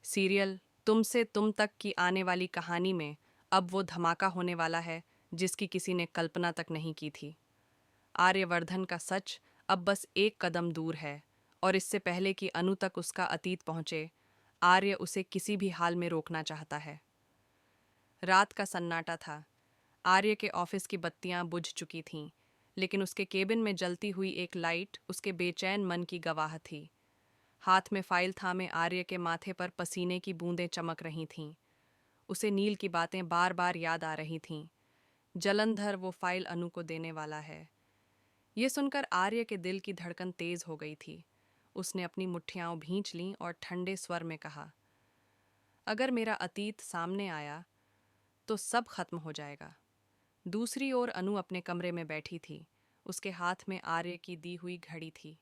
Serial तुमसे तुम तक की आने वाली कहानी में अब वो धमाका होने वाला है जिसकी किसी ने कल्पना तक नहीं की थी। आर्यवर्धन का सच अब बस एक कदम दूर है, और इससे पहले कि अनु तक उसका अतीत पहुंचे, आर्य उसे किसी भी हाल में रोकना चाहता है। रात का सन्नाटा था। आर्य के ऑफिस की बत्तियां बुझ चुकी थीं, लेकिन उसके केबिन में जलती हुई एक लाइट उसके बेचैन मन की गवाह थी। हाथ में फाइल थामे आर्य के माथे पर पसीने की बूंदें चमक रही थीं। उसे नील की बातें बार बार याद आ रही थीं। जलंधर वो फाइल अनु को देने वाला है। ये सुनकर आर्य के दिल की धड़कन तेज हो गई थी। उसने अपनी मुट्ठियां भींच लीं और ठंडे स्वर में कहा, अगर मेरा अतीत सामने आया तो सब खत्म हो जाएगा। दूसरी ओर अनु अपने कमरे में बैठी थी। उसके हाथ में आर्य की दी हुई घड़ी थी।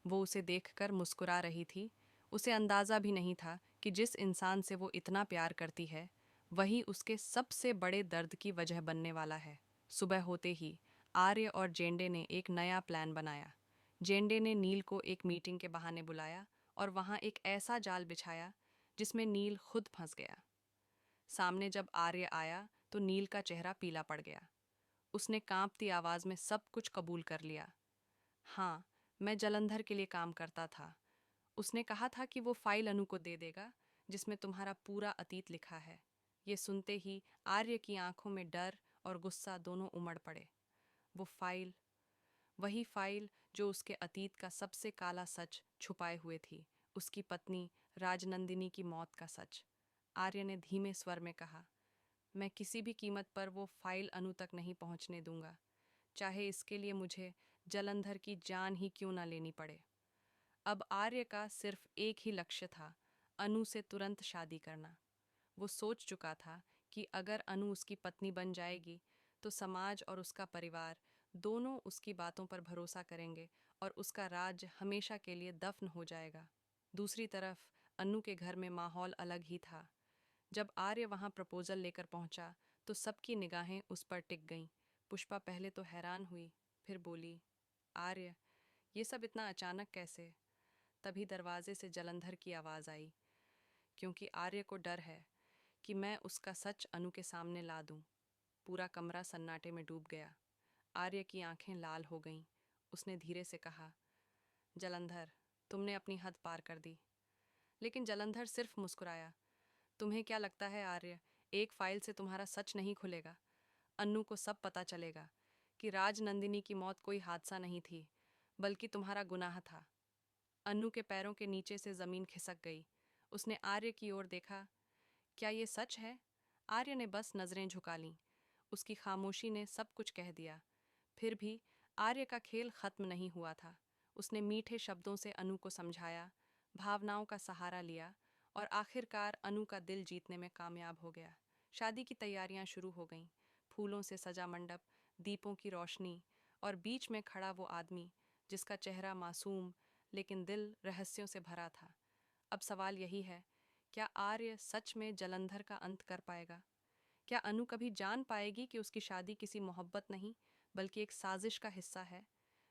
वो उसे देखकर मुस्कुरा रही थी। उसे अंदाज़ा भी नहीं था कि जिस इंसान से वो इतना प्यार करती है, वही उसके सबसे बड़े दर्द की वजह बनने वाला है। सुबह होते ही आर्य और जेंडे ने एक नया प्लान बनाया। जेंडे ने नील को एक मीटिंग के बहाने बुलाया और वहां एक ऐसा जाल बिछाया जिसमें नील खुद फंस गया। सामने जब आर्य आया तो नील का चेहरा पीला पड़ गया। उसने कांपती आवाज में सब कुछ कबूल कर लिया। हाँ, मैं जलंधर के लिए काम करता था। उसने कहा था कि वो फाइल अनु को दे देगा जिसमें तुम्हारा पूरा अतीत लिखा है। ये सुनते ही आर्य की आंखों में डर और गुस्सा दोनों उमड़ पड़े। वो फाइल, वही फाइल जो उसके अतीत का सबसे काला सच छुपाए हुए थी, उसकी पत्नी राजनंदिनी की मौत का सच। आर्य ने धीमे स्वर में कहा, मैं किसी भी कीमत पर वो फाइल अनु तक नहीं पहुंचने दूंगा, चाहे इसके लिए मुझे जलंधर की जान ही क्यों ना लेनी पड़े। अब आर्य का सिर्फ एक ही लक्ष्य था, अनु से तुरंत शादी करना। वो सोच चुका था कि अगर अनु उसकी पत्नी बन जाएगी तो समाज और उसका परिवार दोनों उसकी बातों पर भरोसा करेंगे और उसका राज हमेशा के लिए दफन हो जाएगा। दूसरी तरफ अनु के घर में माहौल अलग ही था। जब आर्य वहां प्रपोजल लेकर पहुंचा तो सबकी निगाहें उस पर टिक गईं। पुष्पा पहले तो हैरान हुई, फिर बोली, आर्य, ये सब इतना अचानक कैसे? तभी दरवाजे से जलंधर की आवाज आई, क्योंकि आर्य को डर है कि मैं उसका सच अनु के सामने ला दूं। पूरा कमरा सन्नाटे में डूब गया। आर्य की आंखें लाल हो गईं। उसने धीरे से कहा, जलंधर, तुमने अपनी हद पार कर दी। लेकिन जलंधर सिर्फ मुस्कुराया। तुम्हें क्या लगता है आर्य, एक फाइल से तुम्हारा सच नहीं खुलेगा। अन्नू को सब पता चलेगा कि राजनंदिनी की मौत कोई हादसा नहीं थी, बल्कि तुम्हारा गुनाह था। अन्नू के पैरों के नीचे से जमीन खिसक गई। उसने आर्य की ओर देखा। क्या ये सच है? आर्य ने बस नजरें झुका लीं। उसकी खामोशी ने सब कुछ कह दिया। फिर भी आर्य का खेल खत्म नहीं हुआ था। उसने मीठे शब्दों से अनु को समझाया, भावनाओं का सहारा लिया और आखिरकार अनु का दिल जीतने में कामयाब हो गया। शादी की तैयारियां शुरू हो गईं। फूलों से सजा मंडप, दीपों की रोशनी, और बीच में खड़ा वो आदमी जिसका चेहरा मासूम लेकिन दिल रहस्यों से भरा था। अब सवाल यही है, क्या आर्य सच में जलंधर का अंत कर पाएगा? क्या अनु कभी जान पाएगी कि उसकी शादी किसी मोहब्बत नहीं, बल्कि एक साजिश का हिस्सा है?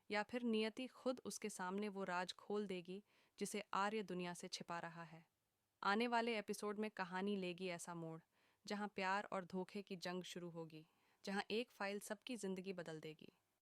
या फिर नियति खुद उसके सामने वो राज खोल देगी जिसे आर्य दुनिया से छिपा रहा है? आने वाले एपिसोड में कहानी लेगी ऐसा मोड़, जहां प्यार और धोखे की जंग शुरू होगी, जहां एक फाइल सबकी जिंदगी बदल देगी।